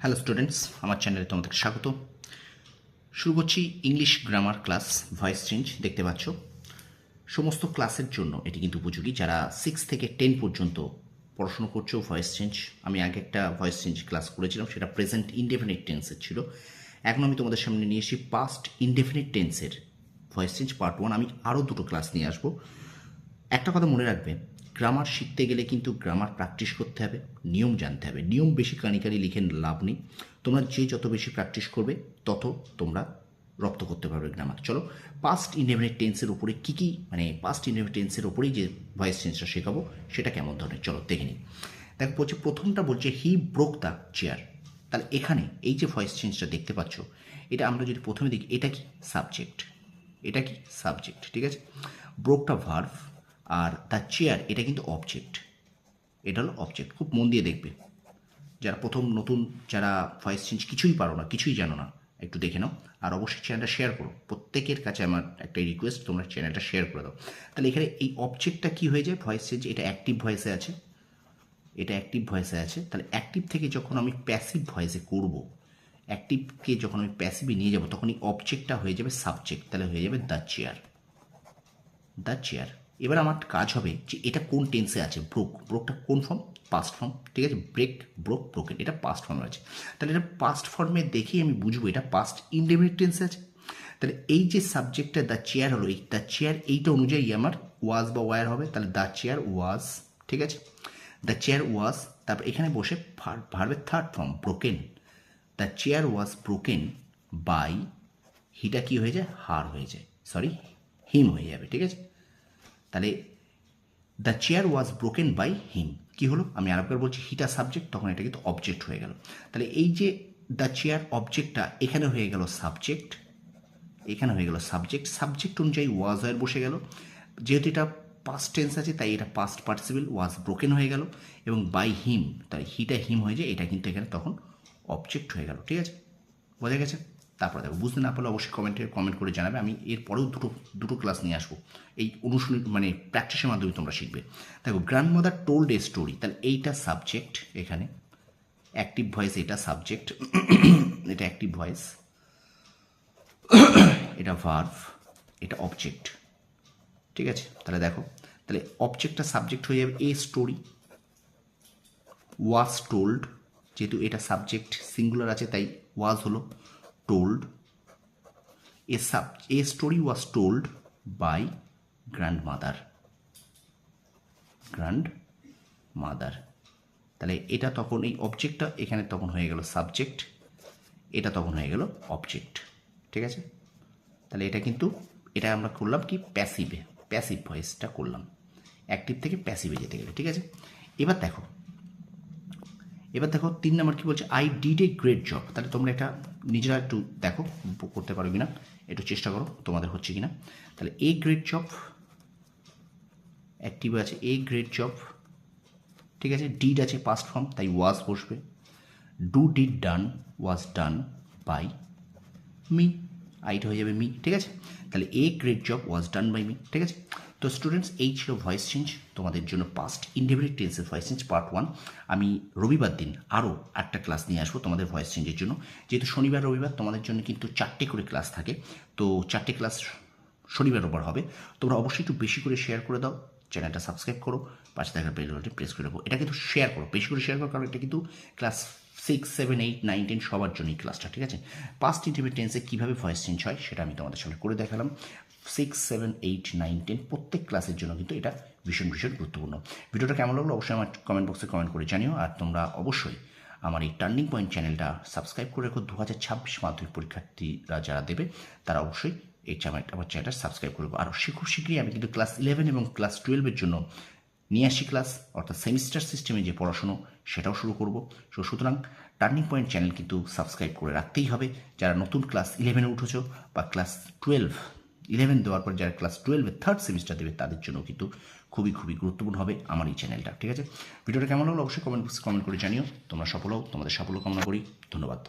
Hello students, আমার চ্যানেলে তোমাদেরকে স্বাগত। শুরু করছি English grammar class voice change. দেখতে পাচ্ছ সমস্ত ক্লাসের জন্য এটি কিন্তু উপযোগী। যারা 6 থেকে 10 পর্যন্ত পড়াশুনো করছো ভয়েস চেঞ্জ, আমি আগে একটা ভয়েস চেঞ্জ ক্লাস করেছিলাম, সেটা প্রেজেন্ট ইনডেফিনিট টেন্সের ছিল। এখন আমি তোমাদের সামনে নিয়ে এসেছি পাস্ট ইনডেফিনিট টেন্সের ভয়েস চেঞ্জ পার্ট 1। আমি আরও দুটো ক্লাস নিয়ে আসবো। একটা কথা মনে রাখবে, গ্রামার শিখতে গেলে কিন্তু গ্রামার প্র্যাকটিস করতে হবে, নিয়ম জানতে হবে। নিয়ম বেশি কানি লিখে লাভ নেই। তোমরা যত বেশি প্র্যাকটিস করবে তত তোমরা রপ্ত করতে পারবে গ্রামার। চলো, পাস্ট ইনডেফিনিট টেন্সের উপরে কী কী, পাস্ট ইনডেফিনিট টেন্সের উপরেই যে ভয়েস চেঞ্জটা শেখাবো সেটা কেমন ধরনের, চলো দেখে নিই। দেখো বলছে, প্রথমটা বলছে হি ব্রোক দ্য চেয়ার। তাহলে এখানে এই যে ভয়েস চেঞ্জটা দেখতে পাচ্ছ, এটা আমরা যদি প্রথমে দেখি, এটা কি সাবজেক্ট, এটা কি সাবজেক্ট, ঠিক আছে। ব্রোকটা ভার্ভ, আর দ্য চেয়ার এটা কিন্তু অবজেক্ট, এটা হলো অবজেক্ট। খুব মন দিয়ে দেখবে, যারা প্রথম নতুন, যারা ভয়েস চেঞ্জ কিছুই পারো না, কিছুই জানো না, একটু দেখে নাও। আর অবশ্যই চ্যানেলটা শেয়ার করো। প্রত্যেকের কাছে আমার একটা রিকোয়েস্ট, তোমরা চ্যানেলটা শেয়ার করে দাও। তাহলে এখানে এই অবজেক্টটা কী হয়ে যায়, ভয়েস চেঞ্জ, এটা অ্যাক্টিভ ভয়েসে আছে, এটা অ্যাক্টিভ ভয়েসে আছে। তাহলে অ্যাক্টিভ থেকে যখন আমি প্যাসিভ ভয়েসে করব, অ্যাক্টিভকে যখন আমি প্যাসিভে নিয়ে যাব, তখন এই অবজেক্টটা হয়ে যাবে সাবজেক্ট। তাহলে হয়ে যাবে দ্য চেয়ার, দ্য চেয়ার। এবার আমার কাজ হবে যে এটা কোন টেন্সে আছে। ব্রোক, ব্রোকটা কোন ফর্ম, পাস্ট ফর্ম, ঠিক আছে। ব্রেক, ব্রোক, ব্রোকেন, এটা পাস্ট ফর্মে আছে। তাহলে এটা পাস্ট ফর্মে দেখেই আমি বুঝবো এটা পাস্ট ইনডেফিনিট টেন্সে আছে। তাহলে এই যে সাবজেক্টটা দ্য চেয়ার হলো, এই দ্য চেয়ার এইটা অনুযায়ী আমার ওয়াজ বা ওয়ার হবে। তাহলে দ্য চেয়ার ওয়াজ, ঠিক আছে, দ্য চেয়ার ওয়াজ। তারপর এখানে বসে ভার্বের third form broken. The chair was broken by, হিটা কি হয়ে যায়, হার হয়ে যায়, সরি হিম হয়ে যাবে, ঠিক আছে। তাহলে the chair was broken by him, কী হলো, আমি আরেকবার বলছি, হিটা সাবজেক্ট, তখন এটা কিন্তু অবজেক্ট হয়ে গেল। তাহলে এই যে দ্য চেয়ার অবজেক্টটা এখানে হয়ে গেল সাবজেক্ট, এখানে হয়ে গেল সাবজেক্ট, সাবজেক্ট অনুযায়ী ওয়াজ হয়ে বসে গেল। যেহেতু এটা পাস্ট টেন্স আছে, তাই এটা পাস্ট পার্টিসিপল, ওয়াজ ব্রোকেন হয়ে গেল, এবং বাই হিম, তাই হিটা হিম হয়ে যায়, এটা কিন্তু এখানে তখন অবজেক্ট হয়ে গেল, ঠিক আছে, বোঝা গেছে। তারপরে দেখো, বুঝতে না পারলে অবশ্যই কমেন্ট করে জানাবে। আমি এরপরেও দুটো ক্লাস নিয়ে আসবো, এই অনুশীলন প্র্যাকটিসের মাধ্যমে তোমরা শিখবে। দেখো, গ্র্যান্ডমাদার টোল্ড এ স্টোরি, তাহলে এইটা সাবজেক্ট, এখানে অ্যাক্টিভ ভয়েস, এটা সাবজেক্ট, এটা অ্যাক্টিভ ভয়েস, এটা ভার্ভ, এটা অবজেক্ট, ঠিক আছে। তাহলে দেখো, তাহলে অবজেক্টটা সাবজেক্ট হয়ে যাবে এ স্টোরি, ওয়াজ টোল্ড, যেহেতু এটা সাবজেক্ট সিঙ্গুলার আছে তাই ওয়াজ হলো, told, a story was told by grandmother, grandmother. তাহলে এটা তখন এই অবজেক্টটা এখানে তখন হয়ে গেল সাবজেক্ট, এটা তখন হয়ে গেল অবজেক্ট, ঠিক আছে। তাহলে এটা কিন্তু, এটা আমরা করলাম কি প্যাসিভে, প্যাসিভ ভয়েসটা করলাম, অ্যাক্টিভ থেকে প্যাসিভে যেতে গেলে, ঠিক আছে। এবার দেখো 3 নম্বর কী বলছে, I did A great job. তাহলে তোমরা এটা নিজেরা একটু দেখো করতে পারো কিনা, একটু চেষ্টা করো তোমাদের হচ্ছে কিনা। তাহলে এ গ্রেট জব অ্যাক্টিভ আছে, এ গ্রেট জব, ঠিক আছে। ডিড আছে পাস্ট ফর্ম, তাই ওয়াজ বসবে। Do did done, was done by me, আইটা হয়ে যাবে মি, ঠিক আছে। তাহলে a great job was done by me, ঠিক আছে। তো স্টুডেন্টস, এই ছিল ভয়েস চেঞ্জ তোমাদের জন্য, পাস্ট ইনডেফিনিট টেন্সের ভয়েস চেঞ্জ পার্ট 1। আমি রবিবার দিন আরও একটা ক্লাস নিয়ে আসবো তোমাদের ভয়েস চেঞ্জের জন্য। যেহেতু শনিবার রবিবার তোমাদের জন্য কিন্তু 4টে করে ক্লাস থাকে, তো 4টে ক্লাস শনিবার রোববার হবে। তোমরা অবশ্যই একটু বেশি করে শেয়ার করে দাও, চ্যানেলটা সাবস্ক্রাইব করো, পাশে থাকা বেল বাটনটি প্রেস করে রাখো। এটা কিন্তু শেয়ার করো, বেশি করে শেয়ার করো, কারণ এটা কিন্তু ক্লাস 6, 7, 8, 9, 10 সবার জন্য এই ক্লাসটা, ঠিক আছে। পাস্ট ইনডেফিনিট টেন্সে কীভাবে ভয়েস চেঞ্জ হয় সেটা আমি তোমাদের সামনে করে দেখালাম। 6, 7, 8, 9, 10 প্রত্যেক ক্লাসের জন্য কিন্তু এটা ভীষণ গুরুত্বপূর্ণ। ভিডিওটা কেমন লাগলো অবশ্যই আমার কমেন্ট বক্সে কমেন্ট করে জানিও। আর তোমরা অবশ্যই আমার এই টার্নিং পয়েন্ট চ্যানেলটা সাবস্ক্রাইব করে রেখো। 2026 মাধ্যমিক পরীক্ষার্থীরা যারা দেবে তারা অবশ্যই এই আমার চ্যানেলটা সাবস্ক্রাইব করবো। আর খুব শীঘ্রই আমি কিন্তু ক্লাস 11 এবং ক্লাস 12-এর জন্য নিয়ে আসি ক্লাস, অর্থাৎ সেমিস্টার সিস্টেমে যে পড়াশুনো সেটাও শুরু করবো। সুতরাং টার্নিং পয়েন্ট চ্যানেল কিন্তু সাবস্ক্রাইব করে রাখতেই হবে। যারা নতুন ক্লাস 11-এ উঠেছো বা ক্লাস 11 দেওয়ার পর যারা ক্লাস 12-এর থার্ড সেমিস্টার দেবে তাদের জন্য কিন্তু খুবই গুরুত্বপূর্ণ হবে আমার এই চ্যানেলটা, ঠিক আছে। ভিডিওটা কেমন লাগলো অবশ্যই কমেন্ট করে জানিও। তোমরা সফল হও, তোমাদের সাফল্য কামনা করি। ধন্যবাদ।